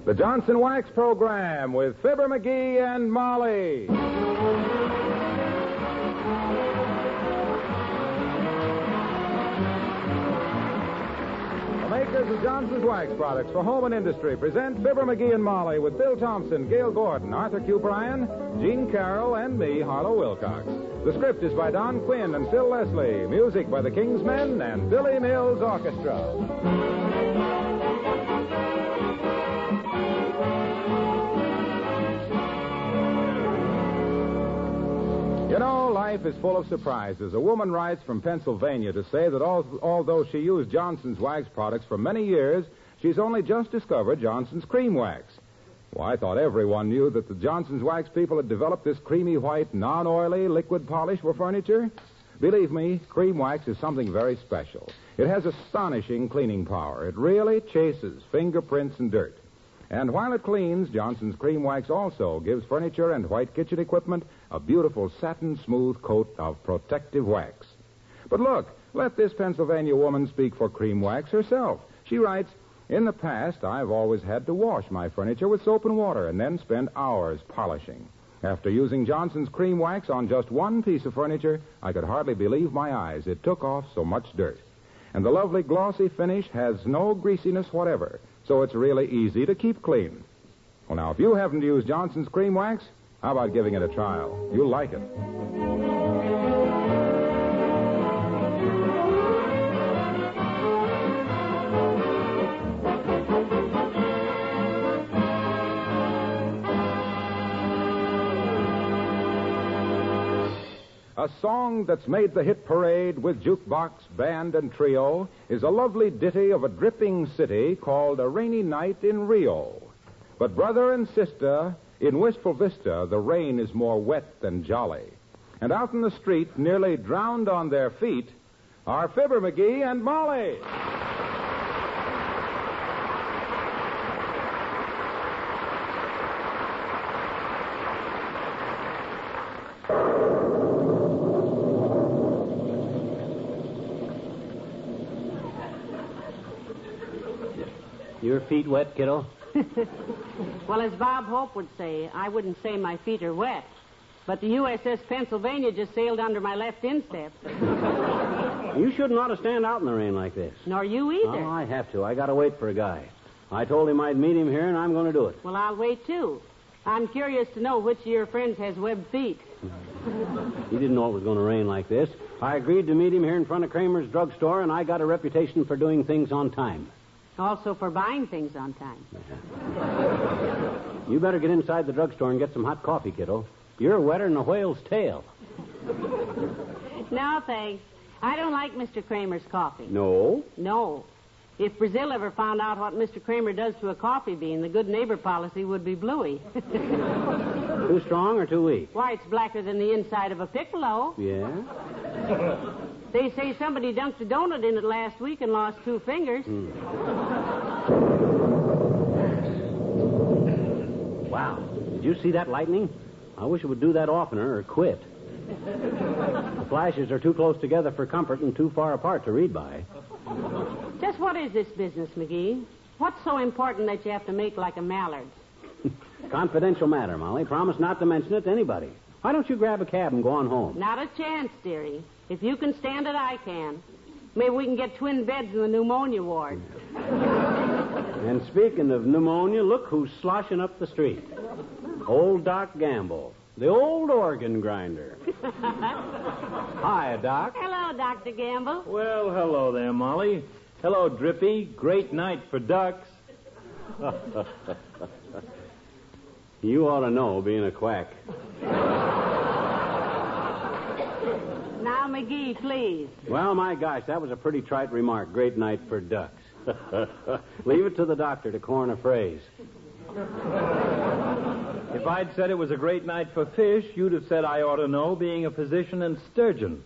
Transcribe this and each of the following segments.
The Johnson Wax Program with Fibber McGee and Molly. The makers of Johnson's Wax products for home and industry present Fibber McGee and Molly with Bill Thompson, Gail Gordon, Arthur Q. Bryan, Gene Carroll, and me, Harlow Wilcox. The script is by Don Quinn and Phil Leslie. Music by the King's Men and Billy Mills Orchestra. You know, life is full of surprises. A woman writes from Pennsylvania to say that although she used Johnson's Wax products for many years, she's only just discovered Johnson's Cream Wax. Well, I thought everyone knew that the Johnson's Wax people had developed this creamy white, non-oily liquid polish for furniture. Believe me, Cream Wax is something very special. It has astonishing cleaning power. It really chases fingerprints and dirt. And while it cleans, Johnson's Cream Wax also gives furniture and white kitchen equipment a beautiful satin-smooth coat of protective wax. But look, let this Pennsylvania woman speak for Cream Wax herself. She writes, "In the past, I've always had to wash my furniture with soap and water and then spend hours polishing. After using Johnson's Cream Wax on just one piece of furniture, I could hardly believe my eyes. It took off so much dirt. And the lovely glossy finish has no greasiness whatever, so it's really easy to keep clean." Well, now, if you haven't used Johnson's Cream Wax, how about giving it a trial? You'll like it. A song that's made the hit parade with jukebox, band, and trio is a lovely ditty of a dripping city called A Rainy Night in Rio. But brother and sister, in Wistful Vista, the rain is more wet than jolly. And out in the street, nearly drowned on their feet, are Fibber McGee and Molly. Your feet wet, kiddo? Well, as Bob Hope would say, I wouldn't say my feet are wet. But the USS Pennsylvania just sailed under my left instep. You shouldn't ought to stand out in the rain like this. Nor you either. Oh, I have to. I got to wait for a guy. I told him I'd meet him here, and I'm going to do it. Well, I'll wait, too. I'm curious to know which of your friends has webbed feet. He didn't know it was going to rain like this. I agreed to meet him here in front of Kramer's drugstore, and I got a reputation for doing things on time. Also for buying things on time. You better get inside the drugstore and get some hot coffee, kiddo. You're wetter than a whale's tail. No, thanks. I don't like Mr. Kramer's coffee. No? No. If Brazil ever found out what Mr. Kramer does to a coffee bean, the good neighbor policy would be bluey. Too strong or too weak? Why, it's blacker than the inside of a piccolo. Yeah? They say somebody dunked a donut in it last week and lost 2 fingers. Wow. Did you see that lightning? I wish it would do that oftener or quit. The flashes are too close together for comfort and too far apart to read by. Just what is this business, McGee? What's so important that you have to make like a mallard? Confidential matter, Molly. Promise not to mention it to anybody. Why don't you grab a cab and go on home? Not a chance, dearie. If you can stand it, I can. Maybe we can get twin beds in the pneumonia ward. And speaking of pneumonia, look who's sloshing up the street. Old Doc Gamble, the old organ grinder. Hi, Doc. Hello, Dr. Gamble. Well, hello there, Molly. Hello, Drippy. Great night for ducks. You ought to know, being a quack. Now, McGee, please. Well, my gosh, that was a pretty trite remark. Great night for ducks. Leave it to the doctor to coin a phrase. If I'd said it was a great night for fish, you'd have said I ought to know, being a physician in sturgeon.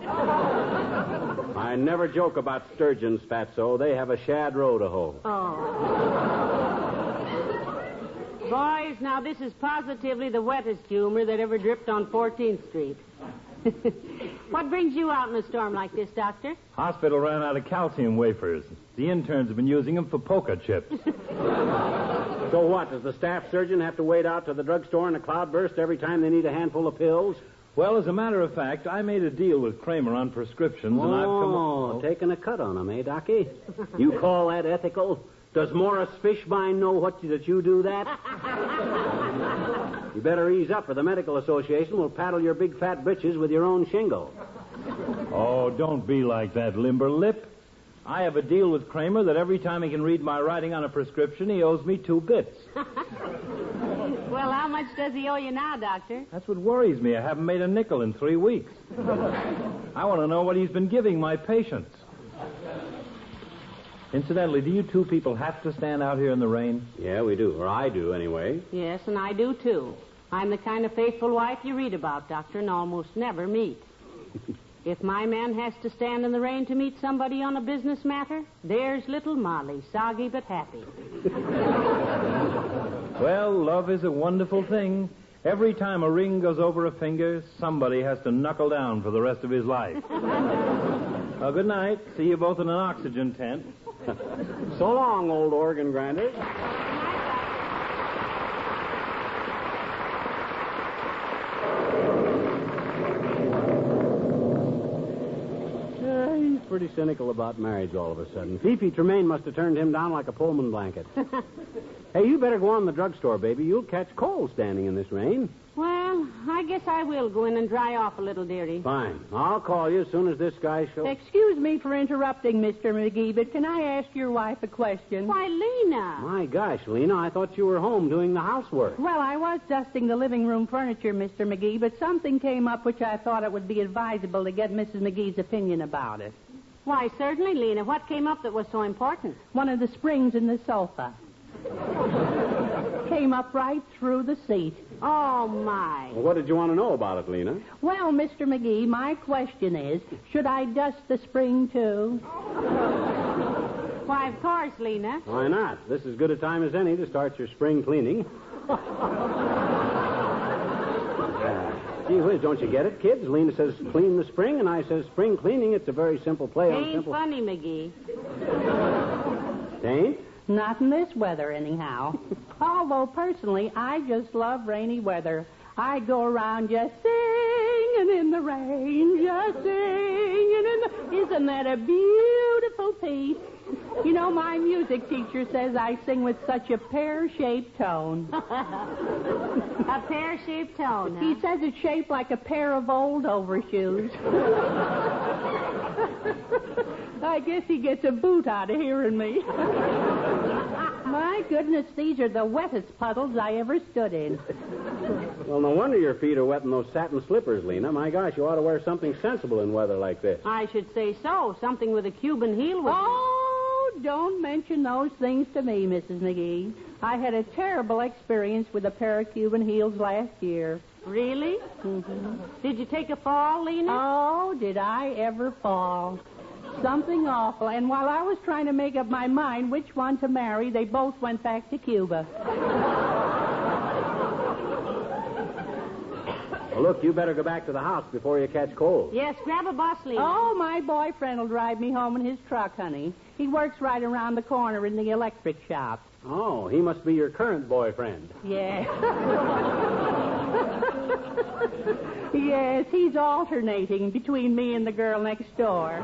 I never joke about sturgeons, Fatso. They have a shad row to hoe. Oh. Boys, now this is positively the wettest humor that ever dripped on 14th Street. What brings you out in a storm like this, Doctor? Hospital ran out of calcium wafers. The interns have been using them for poker chips. So what? Does the staff surgeon have to wait out to the drugstore in a cloudburst every time they need a handful of pills? Well, as a matter of fact, I made a deal with Kramer on prescriptions, and I've come... Oh, taking a cut on him, eh, Docky? You call that ethical? Does Morris Fishbein know that you do that? You better ease up, or the Medical Association will paddle your big fat britches with your own shingle. Oh, don't be like that, Limberlip. I have a deal with Kramer that every time he can read my writing on a prescription, he owes me 2 bits. Well, how much does he owe you now, Doctor? That's what worries me. I haven't made a nickel in 3 weeks. I want to know what he's been giving my patients. Incidentally, do you 2 people have to stand out here in the rain? Yeah, we do. Or I do, anyway. Yes, and I do, too. I'm the kind of faithful wife you read about, Doctor, and almost never meet. If my man has to stand in the rain to meet somebody on a business matter, there's little Molly, soggy but happy. Well, love is a wonderful thing. Every time a ring goes over a finger, somebody has to knuckle down for the rest of his life. Well, good night. See you both in an oxygen tent. So long, old organ grinder. He's pretty cynical about marriage all of a sudden. Fifi Tremaine must have turned him down like a Pullman blanket. Hey, you better go on the drugstore, baby. You'll catch cold standing in this rain. Well, I guess I will go in and dry off a little, dearie. Fine. I'll call you as soon as this guy shows... Excuse me for interrupting, Mr. McGee, but can I ask your wife a question? Why, Lena. My gosh, Lena, I thought you were home doing the housework. Well, I was dusting the living room furniture, Mr. McGee, but something came up which I thought it would be advisable to get Mrs. McGee's opinion about it. Why, certainly, Lena. What came up that was so important? One of the springs in the sofa. Came up right through the seat. Oh, my. Well, what did you want to know about it, Lena? Well, Mr. McGee, my question is, should I dust the spring, too? Why, of course, Lena. Why not? This is as good a time as any to start your spring cleaning. Gee whiz, don't you get it, kids? Lena says clean the spring, and I says spring cleaning. It's a very simple play on Ain't simple... funny, McGee. Ain't? Not in this weather, anyhow. Although, personally, I just love rainy weather. I go around just singing in the rain, just singing in the... Isn't that a beautiful piece? You know, my music teacher says I sing with such a pear-shaped tone. A pear-shaped tone, huh? He says it's shaped like a pair of old overshoes. I guess he gets a boot out of hearing me. My goodness, these are the wettest puddles I ever stood in. Well, no wonder your feet are wet in those satin slippers, Lena. My gosh, you ought to wear something sensible in weather like this. I should say so. Something with a Cuban heel with Oh, don't mention those things to me, Mrs. McGee. I had a terrible experience with a pair of Cuban heels last year. Really? Mm-hmm. Did you take a fall, Lena? Oh, did I ever fall. Something awful. And while I was trying to make up my mind which one to marry, they both went back to Cuba. Well, look, you better go back to the house before you catch cold. Yes, grab a bus, Lena. Oh, my boyfriend will drive me home in his truck, honey. He works right around the corner in the electric shop. Oh, he must be your current boyfriend. Yeah. Yes, he's alternating between me and the girl next door.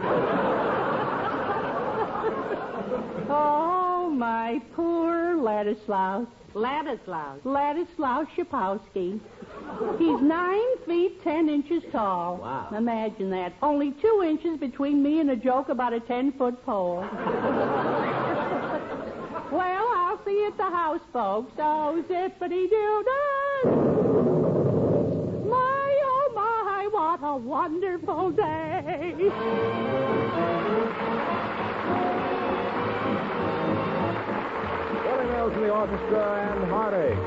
Oh, my poor Ladislaus. Ladislaus. Ladislaus Shapowski. He's 9 feet 10 inches tall. Wow. Imagine that. Only 2 inches between me and a joke about a 10-foot pole. Well, I'll see you at the house, folks. Oh, zippity-doo-dah. My, oh, my, what a wonderful day. Willie Mills in the orchestra and Heartache.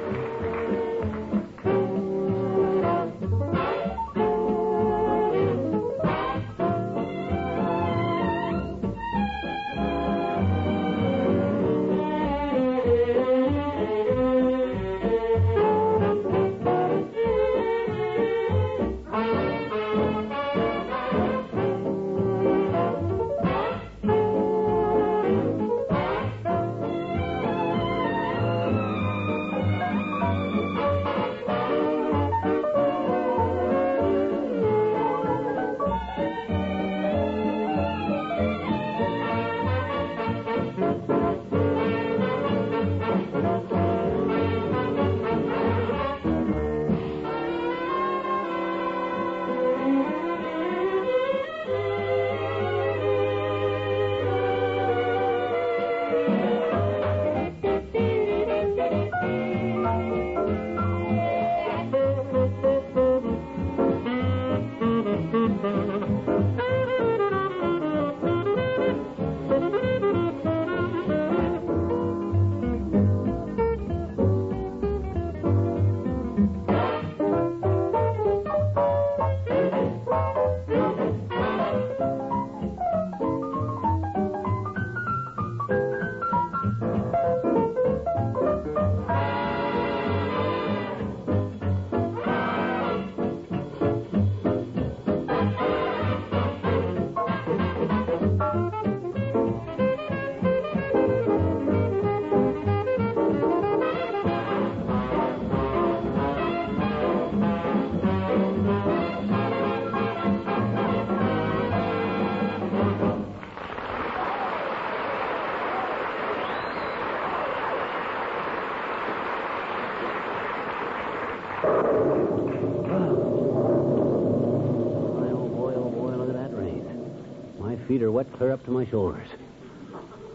feet are wet clear up to my shoulders.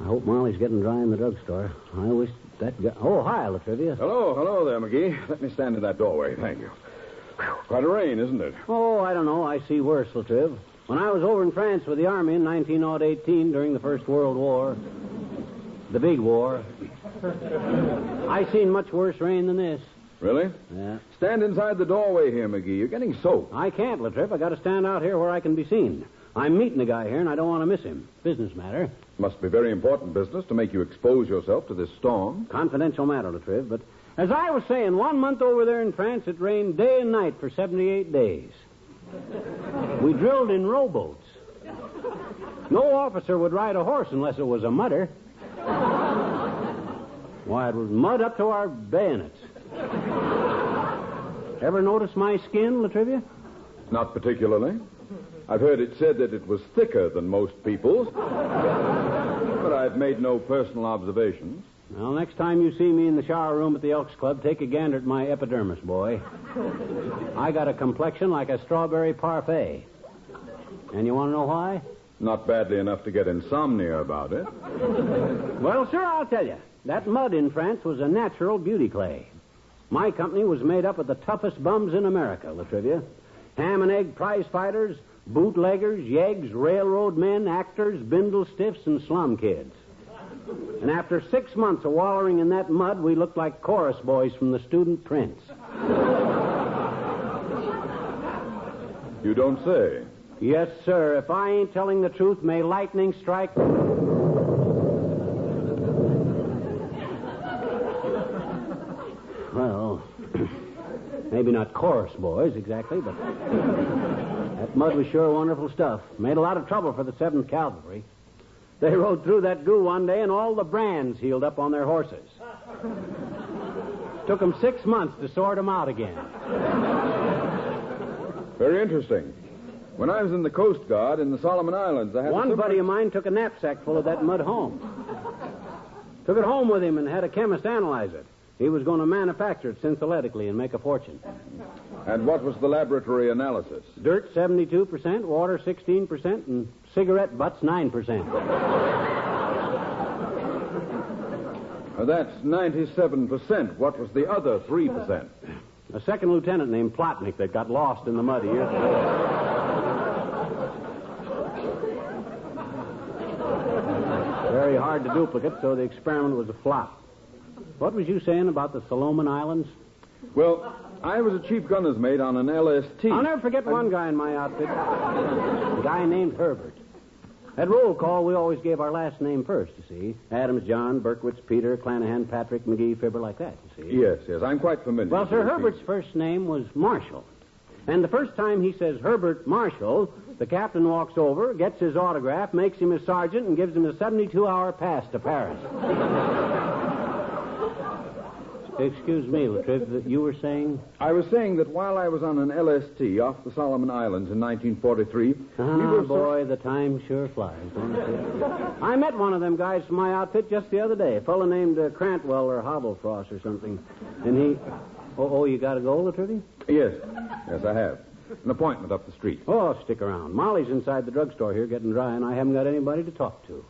I hope Molly's getting dry in the drugstore. I wish that guy... Oh, hi, Latrivia. Hello there, McGee. Let me stand in that doorway. Thank you. Quite a rain, isn't it? Oh, I don't know. I see worse, Latriv. When I was over in France with the Army in 1918 during the First World War, the big war, I seen much worse rain than this. Really? Yeah. Stand inside the doorway here, McGee. You're getting soaked. I can't, Latriv. I got to stand out here where I can be seen. I'm meeting a guy here, and I don't want to miss him. Business matter. Must be very important business to make you expose yourself to this storm. Confidential matter, Latriv. But as I was saying, 1 month over there in France, it rained day and night for 78 days. We drilled in rowboats. No officer would ride a horse unless it was a mudder. Why, it was mud up to our bayonets. Ever notice my skin, Latrivia? Not particularly. I've heard it said that it was thicker than most people's. But I've made no personal observations. Well, next time you see me in the shower room at the Elks Club, take a gander at my epidermis, boy. I got a complexion like a strawberry parfait. And you want to know why? Not badly enough to get insomnia about it. Well, sir, I'll tell you. That mud in France was a natural beauty clay. My company was made up of the toughest bums in America, Latrivia. Ham and egg prize fighters, bootleggers, yeggs, railroad men, actors, bindle stiffs, and slum kids. And after 6 months of wallowing in that mud, we looked like chorus boys from the Student Prince. You don't say. Yes, sir. If I ain't telling the truth, may lightning strike... Well, maybe not chorus boys exactly, but that mud was sure wonderful stuff. Made a lot of trouble for the 7th Cavalry. They rode through that goo one day, and all the brands healed up on their horses. Took them 6 months to sort them out again. Very interesting. When I was in the Coast Guard in the Solomon Islands, I had... One buddy of mine took a knapsack full of that mud home. Took it home with him and had a chemist analyze it. He was going to manufacture it synthetically and make a fortune. And what was the laboratory analysis? Dirt, 72%, water, 16%, and cigarette butts, 9%. That's 97%. What was the other 3%? A second lieutenant named Plotnik that got lost in the mud years ago. Very hard to duplicate, so the experiment was a flop. What was you saying about the Solomon Islands? Well, I was a chief gunner's mate on an LST. I'll never forget one guy in my outfit. A guy named Herbert. At roll call, we always gave our last name first, you see. Adams, John, Berkowitz, Peter, Clanahan, Patrick, McGee, Fibber, like that, you see. Yes, I'm quite familiar. Well, Sir Herbert's first name was Marshall. And the first time he says Herbert Marshall, the captain walks over, gets his autograph, makes him a sergeant, and gives him a 72-hour pass to Paris. Excuse me, Latriv, you were saying? I was saying that while I was on an LST off the Solomon Islands in 1943... boy, the time sure flies, don't it? I met one of them guys from my outfit just the other day, a fellow named Crantwell or Hobblefrost or something. And he... Oh, you got to go, Latriv? Yes, I have. An appointment up the street. Oh, stick around. Molly's inside the drugstore here getting dry, and I haven't got anybody to talk to.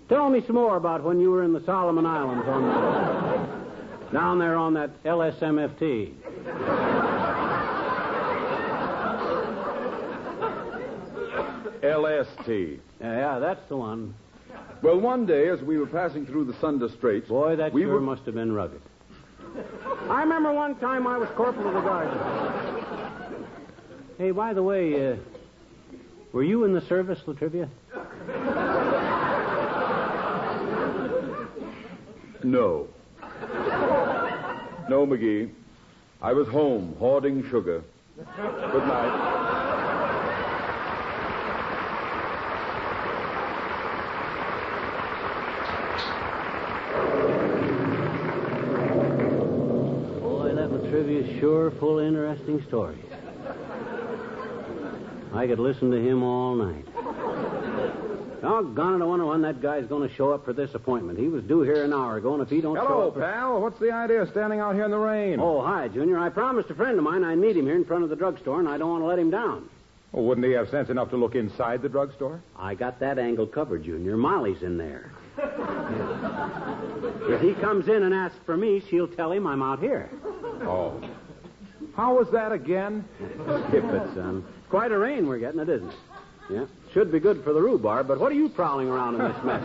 Tell me some more about when you were in the Solomon Islands down there on that LSMFT. LST. Yeah, that's the one. Well, one day, as we were passing through the Sunda Straits... Boy, that must have been rugged. I remember one time I was corporal of the guard. Hey, by the way, were you in the service, Latrivia? No. No, McGee. I was home, hoarding sugar. Good night. Boy, that Latrivia's sure full of interesting stories. I could listen to him all night. Doggone it, I wonder when that guy's going to show up for this appointment. He was due here an hour ago, and if he don't show up... Hello, pal. What's the idea of standing out here in the rain? Oh, hi, Junior. I promised a friend of mine I'd meet him here in front of the drugstore, and I don't want to let him down. Well, wouldn't he have sense enough to look inside the drugstore? I got that angle covered, Junior. Molly's in there. If he comes in and asks for me, she'll tell him I'm out here. Oh. How was that again? Skip it, son. Quite a rain we're getting, it isn't it? Yeah. Should be good for the rhubarb, but what are you prowling around in this mess?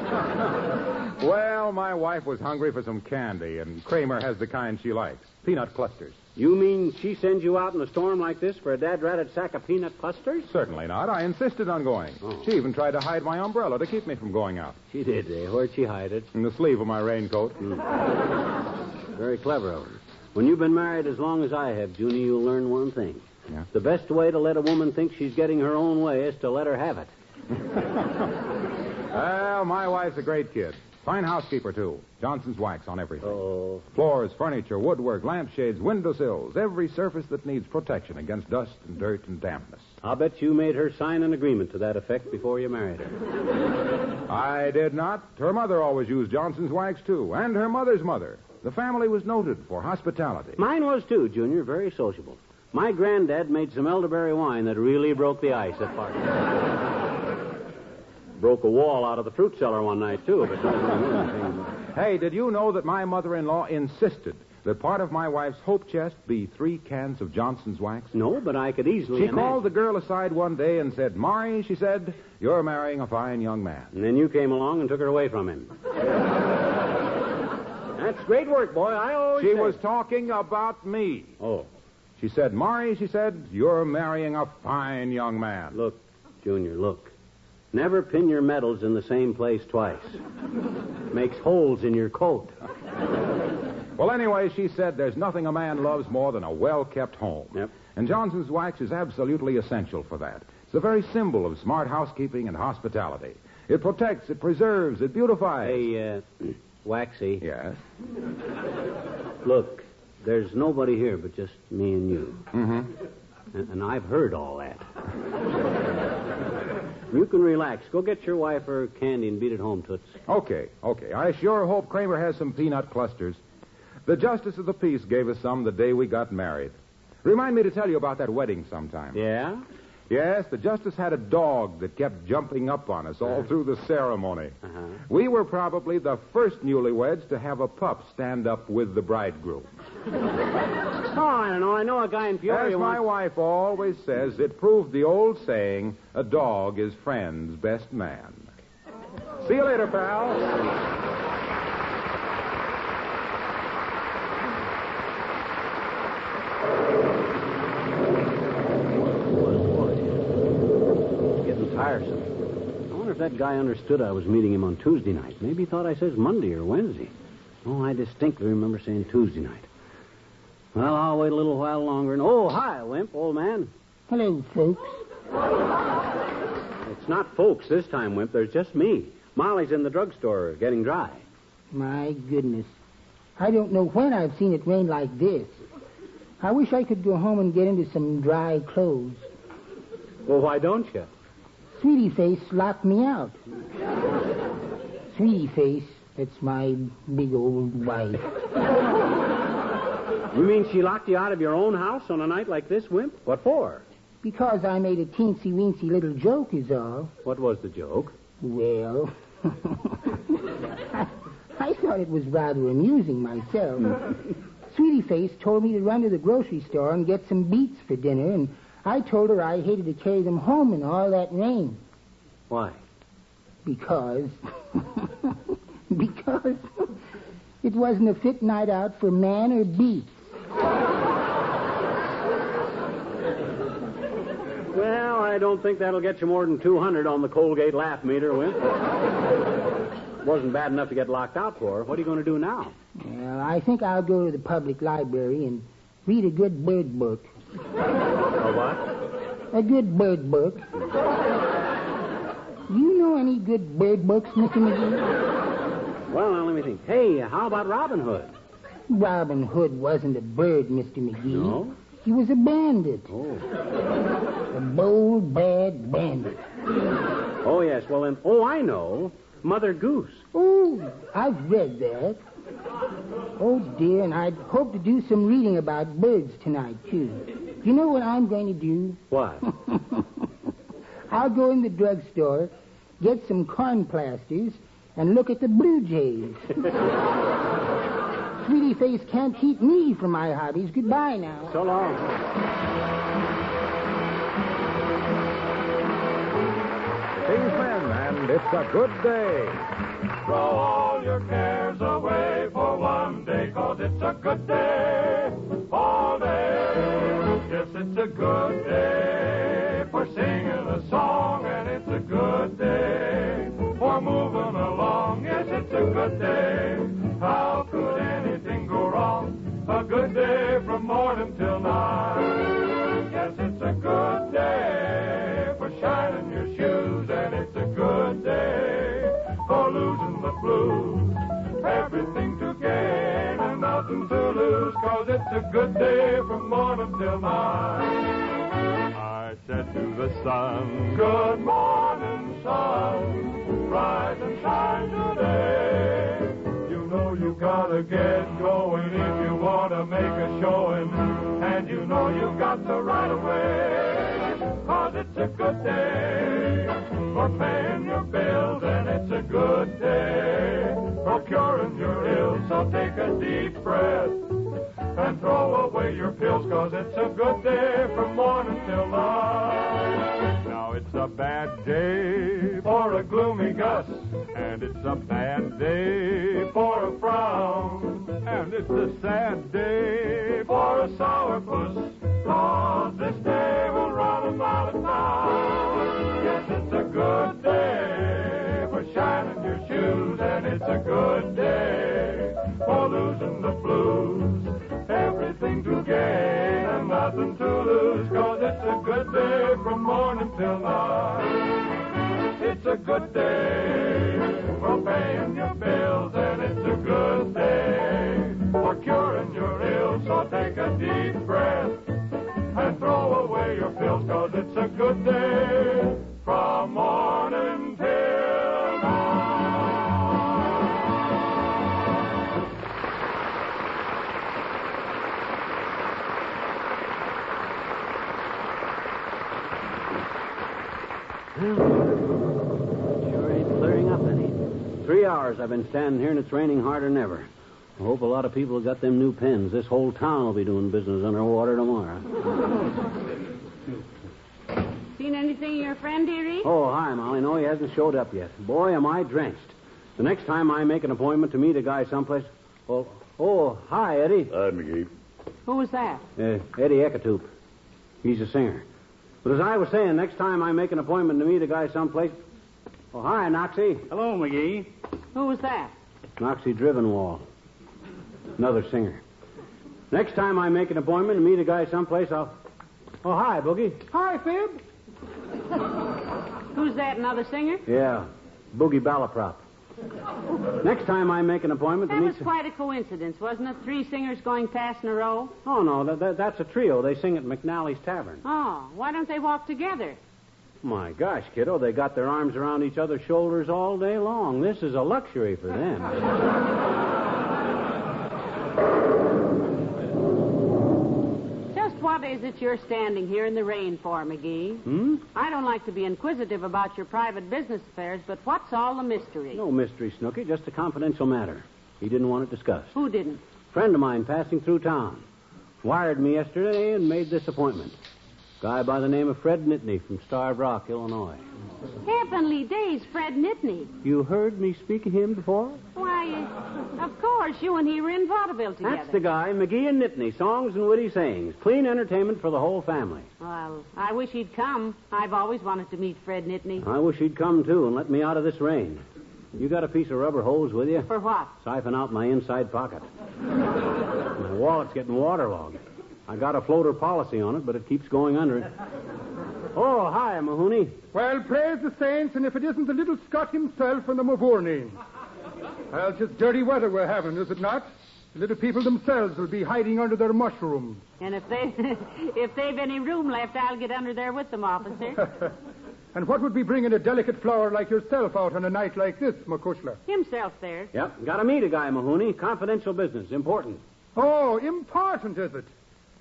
Well, my wife was hungry for some candy, and Kramer has the kind she likes. Peanut clusters. You mean she sends you out in a storm like this for a dad-ratted sack of peanut clusters? Certainly not. I insisted on going. Oh. She even tried to hide my umbrella to keep me from going out. She did, eh? Where'd she hide it? In the sleeve of my raincoat. Very clever of her. When you've been married as long as I have, Junie, you'll learn one thing. Yeah? The best way to let a woman think she's getting her own way is to let her have it. Well, my wife's a great kid. Fine housekeeper, too. Johnson's wax on everything. Oh. Floors, furniture, woodwork, lampshades, windowsills, every surface that needs protection against dust and dirt and dampness. I'll bet you made her sign an agreement to that effect before you married her. I did not. Her mother always used Johnson's wax, too, and her mother's mother. The family was noted for hospitality. Mine was, too, Junior. Very sociable. My granddad made some elderberry wine that really broke the ice at parties. Broke a wall out of the fruit cellar one night, too. But Hey, did you know that my mother-in-law insisted that part of my wife's hope chest be 3 cans of Johnson's wax? No, but I could easily She imagine. called the girl aside one day and said, Maury, she said, you're marrying a fine young man. And then you came along and took her away from him. That's great work, boy. I always She say. was talking about me. Oh. She said, Maury, she said, you're marrying a fine young man. Look, Junior, look. Never pin your medals in the same place twice. Makes holes in your coat. Well, anyway, she said there's nothing a man loves more than a well-kept home. Yep. And Johnson's wax is absolutely essential for that. It's the very symbol of smart housekeeping and hospitality. It protects, it preserves, it beautifies. Hey, Waxy. Yes? Look, there's nobody here but just me and you. Mm-hmm. And I've heard all that. You can relax. Go get your wife her candy and beat it home, Toots. Okay. I sure hope Kramer has some peanut clusters. The Justice of the Peace gave us some the day we got married. Remind me to tell you about that wedding sometime. Yeah? Yes, the Justice had a dog that kept jumping up on us all through the ceremony. Uh-huh. We were probably the first newlyweds to have a pup stand up with the bridegroom. Oh, I don't know. I know a guy in Peoria. As my wife always says, it proved the old saying, a dog is friend's best man. See you later, pal. Getting tiresome. I wonder if that guy understood I was meeting him on Tuesday night. Maybe he thought I says Monday or Wednesday. Oh, I distinctly remember saying Tuesday night. Well, I'll wait a little while longer. And oh, hi, Wimp, old man. Hello, folks. It's not folks this time, Wimp. There's just me. Molly's in the drugstore getting dry. My goodness. I don't know when I've seen it rain like this. I wish I could go home and get into some dry clothes. Well, why don't you? Sweetie Face locked me out. Sweetie Face, that's my big old wife. You mean she locked you out of your own house on a night like this, Wimp? What for? Because I made a teensy-weensy little joke is all. What was the joke? Well, I thought it was rather amusing myself. Sweetie Face told me to run to the grocery store and get some beets for dinner, and I told her I hated to carry them home in all that rain. Why? Because it wasn't a fit night out for man or beast. Well, I don't think that'll get you more than 200 on the Colgate laugh meter, Wimp. Wasn't bad enough to get locked out for. What are you going to do now? Well, I think I'll go to the public library and read a good bird book. A what? A good bird book. Do you know any good bird books, Mr. McGee? Well, now, let me think. Hey, how about Robin Hood? Robin Hood wasn't a bird, Mr. McGee. No? He was a bandit. Oh. A bold, bad bandit. Oh, yes. Well, then, I know. Mother Goose. Oh, I've read that. Oh, dear, and I'd hope to do some reading about birds tonight, too. You know what I'm going to do? What? I'll go in the drugstore, get some corn plasters, and look at the blue jays. Sweetie Face can't keep me from my hobbies. Goodbye now. So long. The King's Men, and it's a good day. Throw all your cares away for one day, 'cause it's a good day all day. Yes, it's a good day for singing a song, and it's a good day for moving along. Yes, it's a good day. How could anything go wrong? A good day from morning till night. Yes, it's a good day for shining your shoes, and it's a good day for losing the blues. Everything to gain and nothing to lose, 'cause it's a good day from morning till night. I said to the sun, good morning, sun, rise and shine today. You know you gotta get going if you want to make a showing, and you know you got to right away, 'cause it's a good day for paying your bills, and it's a good day for curing your ills. So take a deep breath and throw away your pills, 'cause it's a good day from morning till night. Now it's a bad day for a gloomy gust, and it's a bad day for a frown, and it's a sad day for a sourpuss, 'cause this day will run 'em out of town. Yes, it's a good day for shining your shoes, and it's a good day for losing the blues. Everything to gain and nothing to lose, 'cause it's a good day from morning till night. It's a good day for paying your bills, and it's a good day for curing your ills. So take a deep breath and throw away your pills, 'cause it's a good day from morning till night. Sure ain't clearing up any. 3 hours I've been standing here, and it's raining harder than ever. I hope a lot of people have got them new pens. This whole town will be doing business underwater tomorrow. Seen anything of your friend, dearie? Oh, hi, Molly. No, he hasn't showed up yet. Boy, am I drenched. The next time I make an appointment to meet a guy someplace... Oh, hi, Eddie. Hi, McGee. Who was that? Eddie Ekatoop. He's a singer. But as I was saying, next time I make an appointment to meet a guy someplace... Oh, hi, Noxie. Hello, McGee. Who was that? Noxie Drivenwall. Another singer. Next time I make an appointment to meet a guy someplace, I'll... Oh, hi, Boogie. Hi, Fib. Who's that, another singer? Yeah, Boogie Balaprop. Next time I make an appointment to That meet... was quite a coincidence, wasn't it? 3 singers going past in a row? Oh, no, that's a trio. They sing at McNally's Tavern. Oh, why don't they walk together? My gosh, kiddo, they got their arms around each other's shoulders all day long. This is a luxury for them. Just what is it you're standing here in the rain for, McGee? I don't like to be inquisitive about your private business affairs, but what's all the mystery? No mystery, Snooky, just a confidential matter. He didn't want it discussed. Who didn't? Friend of mine passing through town. Wired me yesterday and made this appointment. Guy by the name of Fred Nittany from Starved Rock, Illinois. Heavenly days, Fred Nittany. You heard me speak of him before? Why, of course, you and he were in vaudeville together. That's the guy, McGee and Nittany, songs and witty sayings. Clean entertainment for the whole family. Well, I wish he'd come. I've always wanted to meet Fred Nittany. I wish he'd come, too, and let me out of this rain. You got a piece of rubber hose with you? For what? Siphon out my inside pocket. My wallet's getting waterlogged. I got a floater policy on it, but it keeps going under it. Oh, hi, Mahoney. Well, praise the saints, and if it isn't the little Scot himself and the Mavourney. Well, it's just dirty weather we're having, is it not? The little people themselves will be hiding under their mushrooms. And if they've any room left, I'll get under there with them, officer. And what would be bringing a delicate flower like yourself out on a night like this, McCushla? Himself there. Yep, got to meet a guy, Mahoney. Confidential business, important. Oh, important, is it?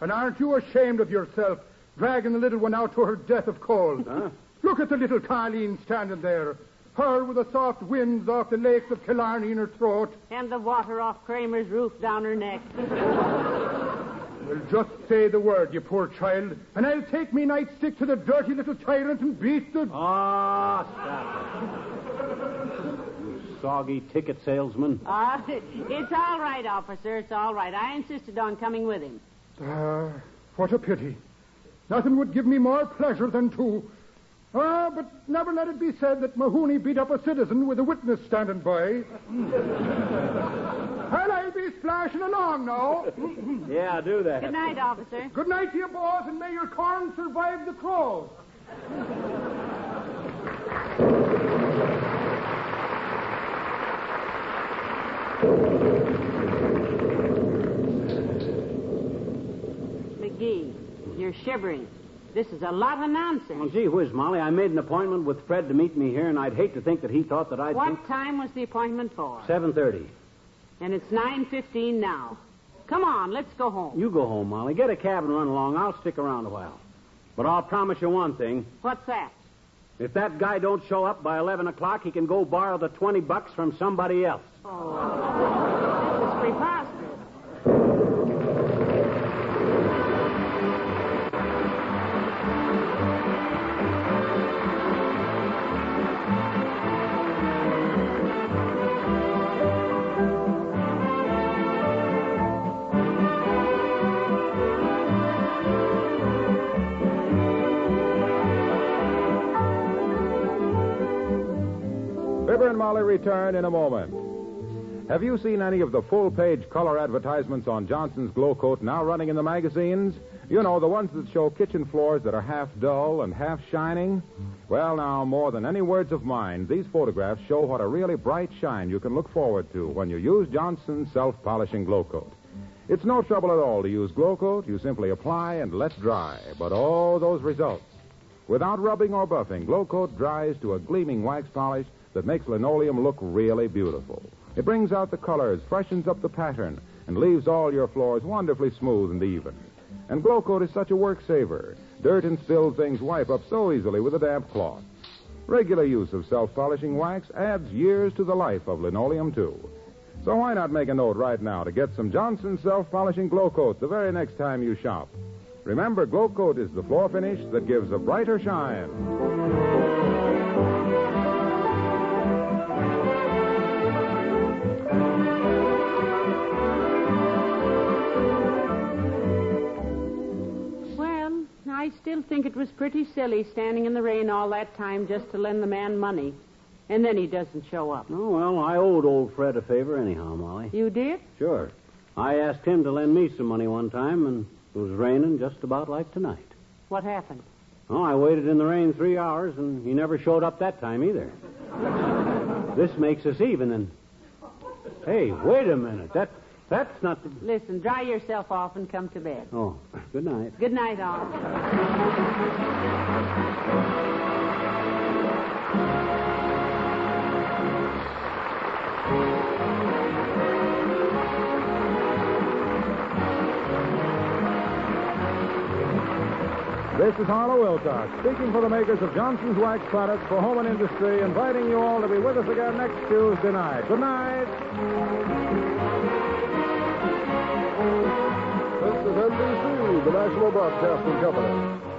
And aren't you ashamed of yourself, dragging the little one out to her death of cold? Huh? Look at the little Colleen standing there. Her with the soft winds off the lakes of Killarney in her throat. And the water off Kramer's roof down her neck. Well, just say the word, you poor child, and I'll take me nightstick to the dirty little tyrant and beat the... Oh, stop it. You soggy ticket salesman. It's all right, officer. It's all right. I insisted on coming with him. What a pity. Nothing would give me more pleasure than to... but never let it be said that Mahoney beat up a citizen with a witness standing by. Well, I'll be splashing along now. Yeah, do that. Good night, officer. Good night to you, boys, and may your corn survive the crows. McGee, you're shivering. This is a lot of nonsense. Well, gee whiz, Molly, I made an appointment with Fred to meet me here, and I'd hate to think that he thought that I'd... What time was the appointment for? 7:30. And it's 9:15 now. Come on, let's go home. You go home, Molly. Get a cab and run along. I'll stick around a while. But I'll promise you one thing. What's that? If that guy don't show up by 11 o'clock, he can go borrow the $20 from somebody else. Oh, this is preposterous. Fibber and Molly return in a moment. Have you seen any of the full-page color advertisements on Johnson's Glow Coat now running in the magazines? You know, the ones that show kitchen floors that are half dull and half shining? Well, now, more than any words of mine, these photographs show what a really bright shine you can look forward to when you use Johnson's self-polishing Glow Coat. It's no trouble at all to use Glow Coat. You simply apply and let dry. But oh, those results. Without rubbing or buffing, Glow Coat dries to a gleaming wax polish that makes linoleum look really beautiful. It brings out the colors, freshens up the pattern, and leaves all your floors wonderfully smooth and even. And Glow Coat is such a work saver. Dirt and spilled things wipe up so easily with a damp cloth. Regular use of self-polishing wax adds years to the life of linoleum, too. So why not make a note right now to get some Johnson's self-polishing Glow Coat the very next time you shop? Remember, Glow Coat is the floor finish that gives a brighter shine. I still think it was pretty silly standing in the rain all that time just to lend the man money. And then he doesn't show up. Oh, well, I owed old Fred a favor anyhow, Molly. You did? Sure. I asked him to lend me some money one time, and it was raining just about like tonight. What happened? Oh, I waited in the rain 3 hours, and he never showed up that time either. This makes us even, and... Hey, wait a minute. That's not the... Listen, dry yourself off and come to bed. Oh, good night. Good night, all. This is Harlow Wilcox, speaking for the makers of Johnson's Wax Products for Home and Industry, inviting you all to be with us again next Tuesday night. Good night. This is NBC, the National Broadcasting Company.